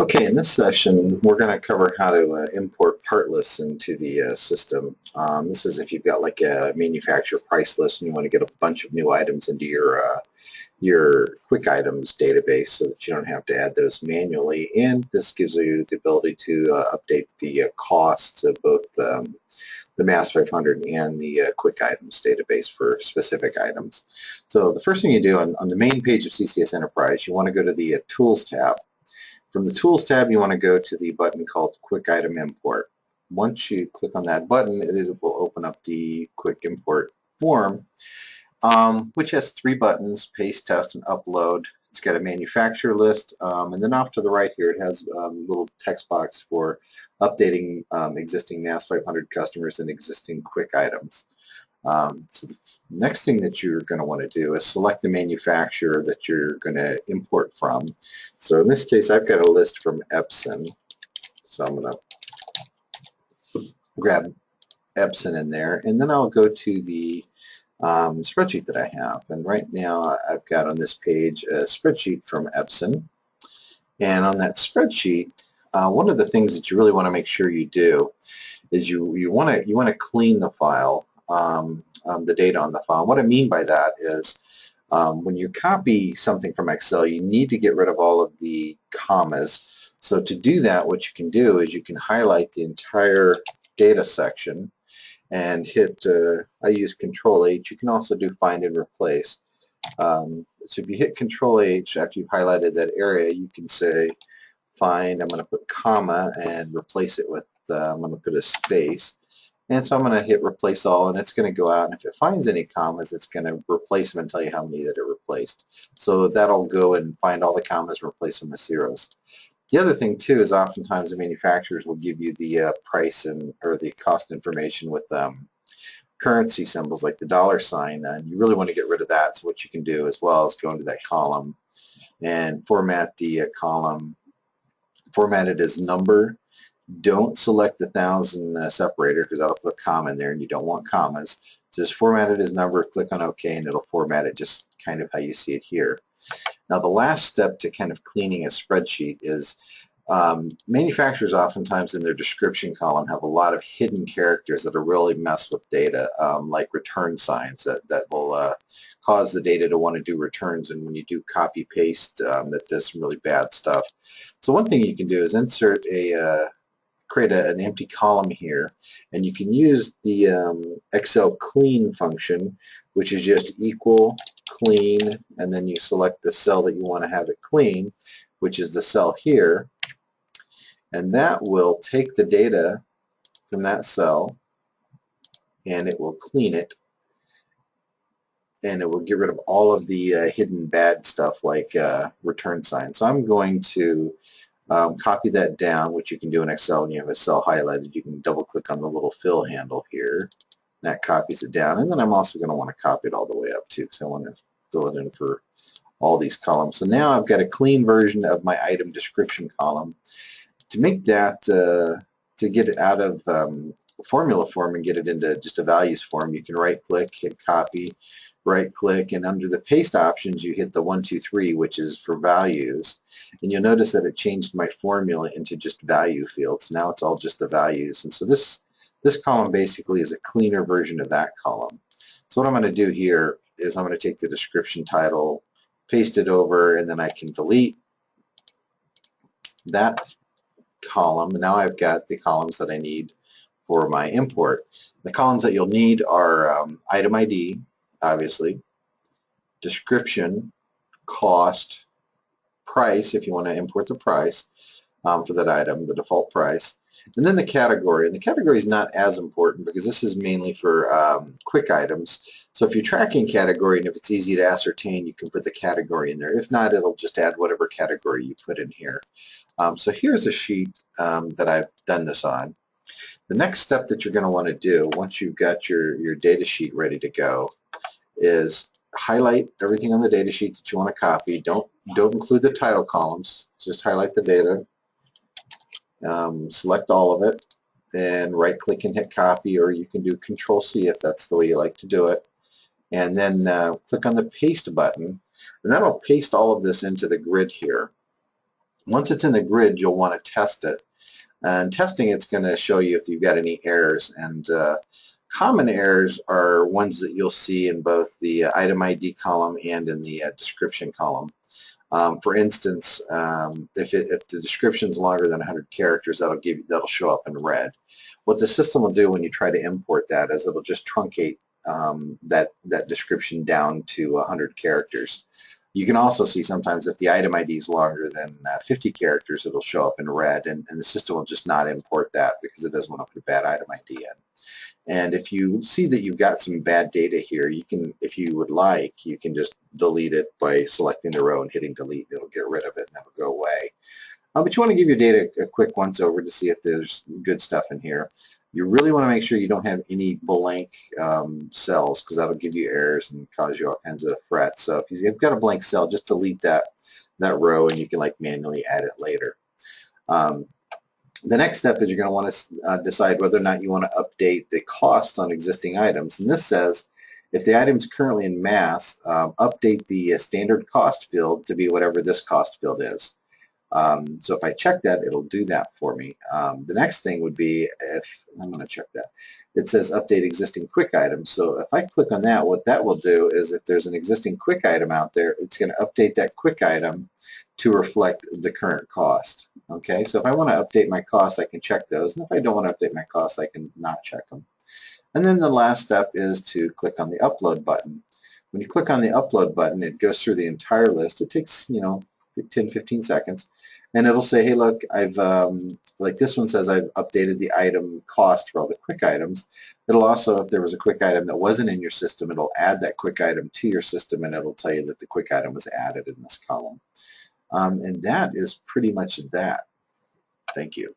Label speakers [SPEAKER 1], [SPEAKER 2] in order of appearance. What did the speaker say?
[SPEAKER 1] Okay, in this session, we're going to cover how to import part lists into the system. This is if you've got like a manufacturer price list and you want to get a bunch of new items into your quick items database so that you don't have to add those manually. And this gives you the ability to update the costs of both the Mass 500 and the quick items database for specific items. So the first thing you do on the main page of CCS Enterprise, you want to go to the Tools tab. From the Tools tab, you want to go to the button called Quick Item Import. Once you click on that button, it will open up the Quick Import form, which has three buttons: Paste, Test, and Upload. It's got a manufacturer list, and then off to the right here, it has a little text box for updating existing Mass 500 customers and existing quick items. So the next thing that you're going to want to do is select the manufacturer that you're going to import from. So in this case, I've got a list from Epson. So I'm going to grab Epson in there, and then I'll go to the spreadsheet that I have. And right now I've got on this page a spreadsheet from Epson. And on that spreadsheet, one of the things that you really want to make sure you do is you want to clean the file. The data on the file. What I mean by that is when you copy something from Excel, you need to get rid of all of the commas. So to do that, what you can do is you can highlight the entire data section and hit, I use Control H. You can also do Find and Replace. So if you hit Control H after you've highlighted that area, you can say find, I'm going to put comma and replace it with, I'm going to put a space. And so I'm going to hit replace all, and it's going to go out, and if it finds any commas, it's going to replace them and tell you how many that it replaced. So that'll go and find all the commas and replace them with zeros. The other thing too is oftentimes the manufacturers will give you the price or the cost information with currency symbols like the $sign, and you really want to get rid of that. So what you can do as well is go into that column and format the column, format it as number. Don't select the 1000 separator because that'll put a comma in there and you don't want commas. So just format it as number, click on OK, and it'll format it just kind of how you see it here. Now the last step to kind of cleaning a spreadsheet is manufacturers oftentimes in their description column have a lot of hidden characters that will really mess with data, like return signs that will cause the data to want to do returns, and when you do copy paste that does some really bad stuff. So one thing you can do is insert create an empty column here, and you can use the Excel clean function, which is just equal clean, and then you select the cell that you want to have it clean, which is the cell here, and that will take the data from that cell and it will clean it, and it will get rid of all of the hidden bad stuff like return signs. So I'm going to copy that down, which you can do in Excel when you have a cell highlighted. You can double click on the little fill handle here. That copies it down, and then I'm also going to want to copy it all the way up too because I want to fill it in for all these columns. So now I've got a clean version of my item description column. To make that, to get it out of formula form and get it into just a values form, you can right click, hit copy, right click, and under the paste options you hit the 1, 2, 3, which is for values, and you'll notice that it changed my formula into just value fields. Now it's all just the values, and so this column basically is a cleaner version of that column. So what I'm going to do here is I'm going to take the description title, paste it over, and then I can delete that column. Now I've got the columns that I need for my import. The columns that you'll need are item ID, obviously, description, cost, price if you want to import the price for that item, the default price, and then the category. And the category is not as important because this is mainly for quick items. So if you're tracking category and if it's easy to ascertain, you can put the category in there. If not, it'll just add whatever category you put in here. So here's a sheet that I've done this on. The next step that you're going to want to do once you've got your data sheet ready to go is highlight everything on the data sheet that you want to copy. Don't include the title columns. Just highlight the data. Select all of it, and right click and hit copy, or you can do Control C if that's the way you like to do it. And then click on the paste button, and that'll paste all of this into the grid here. Once it's in the grid, you'll want to test it. And testing, it's going to show you if you've got any errors. And common errors are ones that you'll see in both the item ID column and in the description column. For instance, if the description is longer than 100 characters, that'll show up in red. What the system will do when you try to import that is it'll just truncate that description down to 100 characters. You can also see sometimes if the item ID is longer than 50 characters, it'll show up in red, and the system will just not import that because it doesn't want to put a bad item ID in. And if you see that you've got some bad data here, you can, if you would like, you can just delete it by selecting the row and hitting delete. It'll get rid of it and that'll go away. But you want to give your data a quick once over to see if there's good stuff in here. You really want to make sure you don't have any blank cells, because that'll give you errors and cause you all kinds of frets. So if you've got a blank cell, just delete that row and you can like manually add it later. The next step is you're going to want to decide whether or not you want to update the cost on existing items. And this says if the item is currently in mass, update the standard cost field to be whatever this cost field is. So if I check that, it'll do that for me. The next thing would be, if I'm going to check that, it says update existing quick items. So if I click on that, what that will do is if there's an existing quick item out there, it's going to update that quick item to reflect the current cost. Okay, so if I want to update my costs, I can check those. And if I don't want to update my costs, I can not check them. And then the last step is to click on the upload button. When you click on the upload button, it goes through the entire list. It takes, 10-15 seconds. And it'll say, hey, look, I've, like this one says, I've updated the item cost for all the quick items. It'll also, if there was a quick item that wasn't in your system, it'll add that quick item to your system, and it'll tell you that the quick item was added in this column. And that is pretty much that. Thank you.